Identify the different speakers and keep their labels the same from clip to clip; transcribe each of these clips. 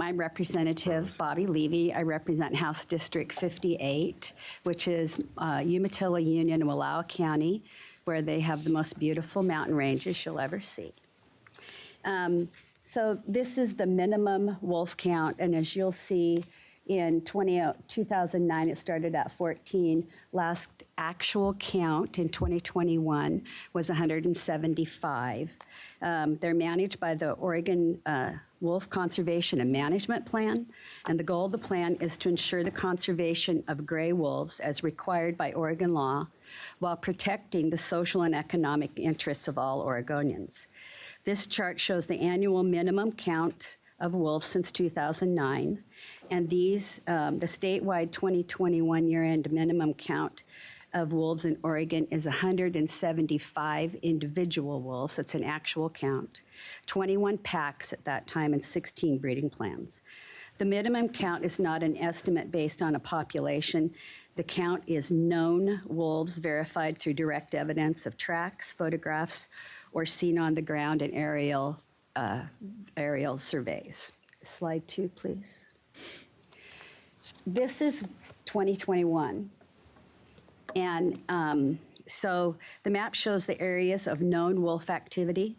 Speaker 1: I'm Representative Bobby Levy. I represent House District 58, which is Umatilla Union and Wallowa County, where they have the most beautiful mountain ranges you'll ever see. So this is the minimum wolf count, and as you'll see, in 2009, it started at 14. Last actual count in 2021 was 175. They're managed by the Oregon Wolf Conservation and Management Plan, and the goal of the plan is to ensure the conservation of gray wolves as required by Oregon law while protecting the social and economic interests of all Oregonians. This chart shows the annual minimum count of wolves since 2009, and these, the statewide 2021 year-end minimum count of wolves in Oregon is 175 individual wolves. It's an actual count, 21 packs at that time, and 16 breeding plans. The minimum count is not an estimate based on a population. The count is known wolves verified through direct evidence of tracks, photographs, or seen on the ground in aerial surveys. Slide 2, please. This is 2021. And so the map shows the areas of known wolf activity.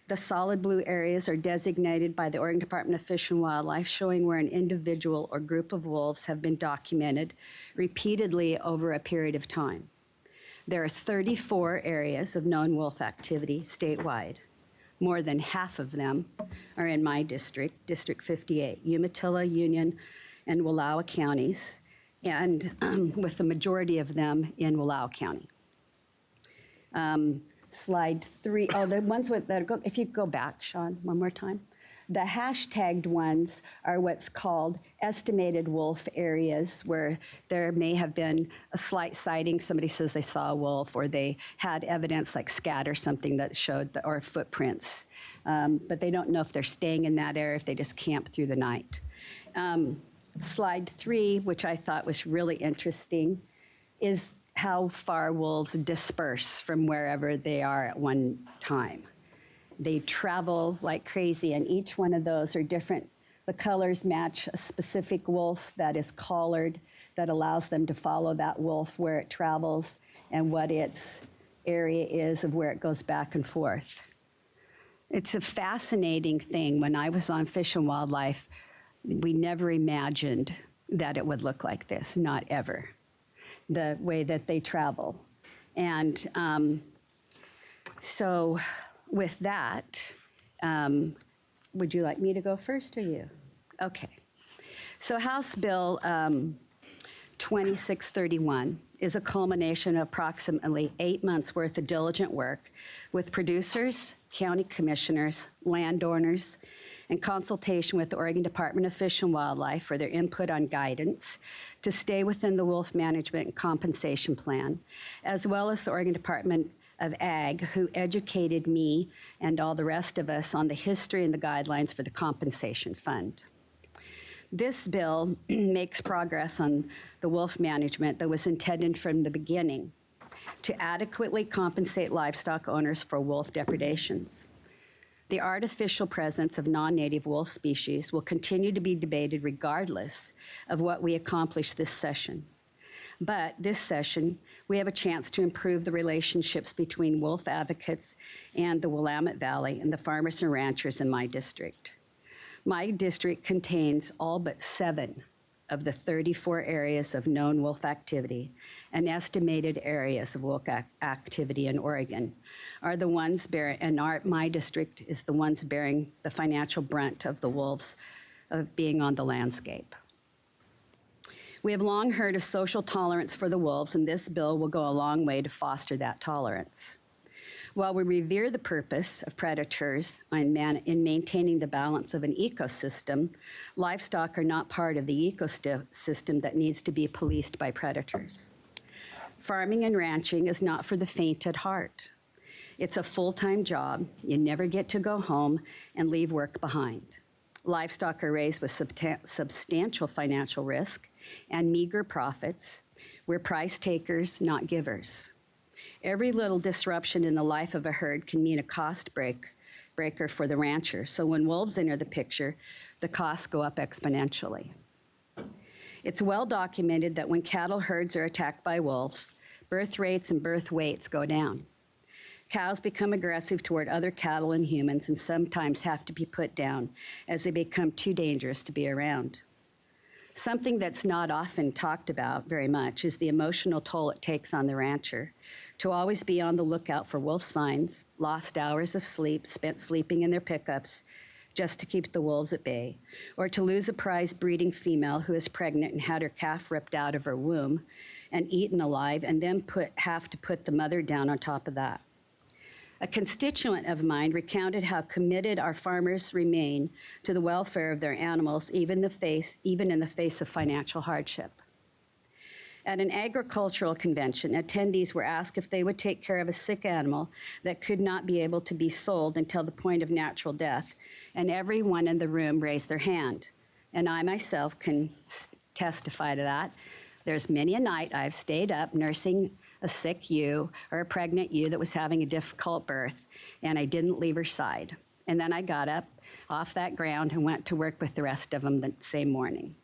Speaker 1: The solid blue areas are designated by the Oregon Department of Fish and Wildlife, showing where an individual or group of wolves have been documented repeatedly over a period of time. There are 34 areas of known wolf activity statewide. More than half of them are in my district, District 58, Umatilla, Union, and Wallowa counties, and with the majority of them in Wallowa County. Slide 3, oh, the ones with that go, if you go back, Sean, one more time. The hashtagged ones are what's called estimated wolf areas, where there may have been a slight sighting. Somebody says they saw a wolf, or they had evidence like scat or something that showed, or footprints. But they don't know if they're staying in that area, if they just camp through the night. Slide 3, which I thought was really interesting, is how far wolves disperse from wherever they are at one time. They travel like crazy, and each one of those are different. The colors match a specific wolf that is collared, that allows them to follow that wolf where it travels and what its area is of where it goes back and forth. It's a fascinating thing. When I was on Fish and Wildlife, we never imagined that it would look like this, not ever, the way that they travel. And so with that, would you like me to go first or you? Okay. So House Bill 2631 is a culmination of approximately 8 months worth of diligent work with producers, county commissioners, landowners, and consultation with the Oregon Department of Fish and Wildlife for their input on guidance to stay within the wolf management and compensation plan, as well as the Oregon Department of Ag, who educated me and all the rest of us on the history and the guidelines for the compensation fund. This bill makes progress on the wolf management that was intended from the beginning to adequately compensate livestock owners for wolf depredations. The artificial presence of non-native wolf species will continue to be debated regardless of what we accomplish this session. But this session, we have a chance to improve the relationships between wolf advocates and the Willamette Valley and the farmers and ranchers in my district. My district contains all but 7 of the 34 areas of known wolf activity, and estimated areas of wolf activity in Oregon are the ones bearing, and my district is the ones bearing the financial brunt of the wolves of being on the landscape. We have long heard of social tolerance for the wolves, and this bill will go a long way to foster that tolerance. While we revere the purpose of predators in maintaining the balance of an ecosystem, livestock are not part of the ecosystem that needs to be policed by predators. Farming and ranching is not for the faint at heart. It's a full-time job. You never get to go home and leave work behind. Livestock are raised with substantial financial risk and meager profits. We're price takers, not givers. Every little disruption in the life of a herd can mean a cost breaker for the rancher. So when wolves enter the picture, the costs go up exponentially. It's well documented that when cattle herds are attacked by wolves, birth rates and birth weights go down. Cows become aggressive toward other cattle and humans and sometimes have to be put down as they become too dangerous to be around. Something that's not often talked about very much is the emotional toll it takes on the rancher to always be on the lookout for wolf signs, lost hours of sleep spent sleeping in their pickups just to keep the wolves at bay, or to lose a prize breeding female who is pregnant and had her calf ripped out of her womb and eaten alive and then have to put the mother down on top of that. A constituent of mine recounted how committed our farmers remain to the welfare of their animals, even in the face of financial hardship. At an agricultural convention, attendees were asked if they would take care of a sick animal that could not be able to be sold until the point of natural death, and everyone in the room raised their hand. And I myself can testify to that. There's many a night I've stayed up nursing a sick ewe or a pregnant ewe that was having a difficult birth, and I didn't leave her side. And then I got up off that ground and went to work with the rest of them the same morning.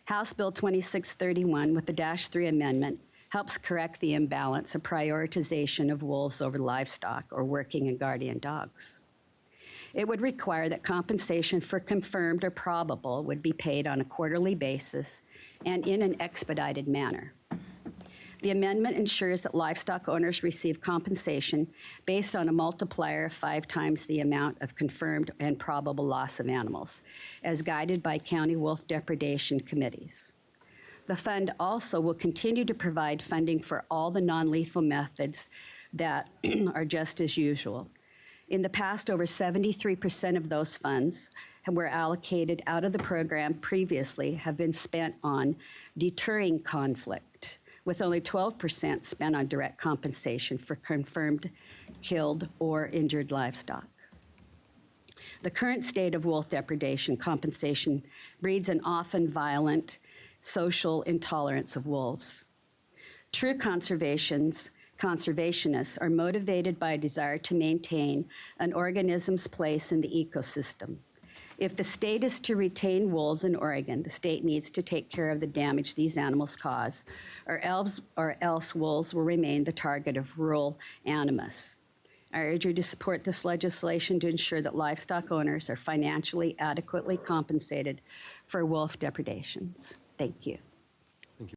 Speaker 1: House Bill 2631 with the -3 amendment helps correct the imbalance of prioritization of wolves over livestock or working and guardian dogs. It would require that compensation for confirmed or probable would be paid on a quarterly basis and in an expedited manner. The amendment ensures that livestock owners receive compensation based on a multiplier of 5 times the amount of confirmed and probable loss of animals, as guided by county wolf depredation committees. The fund also will continue to provide funding for all the non-lethal methods that are just as usual. In the past, over 73% of those funds were allocated out of the program previously have been spent on deterring conflict, with only 12% spent on direct compensation for confirmed killed or injured livestock. The current state of wolf depredation compensation breeds an often violent social intolerance of wolves. True conservationists are motivated by a desire to maintain an organism's place in the ecosystem. If the state is to retain wolves in Oregon, the state needs to take care of the damage these animals cause, or else wolves will remain the target of rural animus. I urge you to support this legislation to ensure that livestock owners are financially adequately compensated for wolf depredations. Thank you.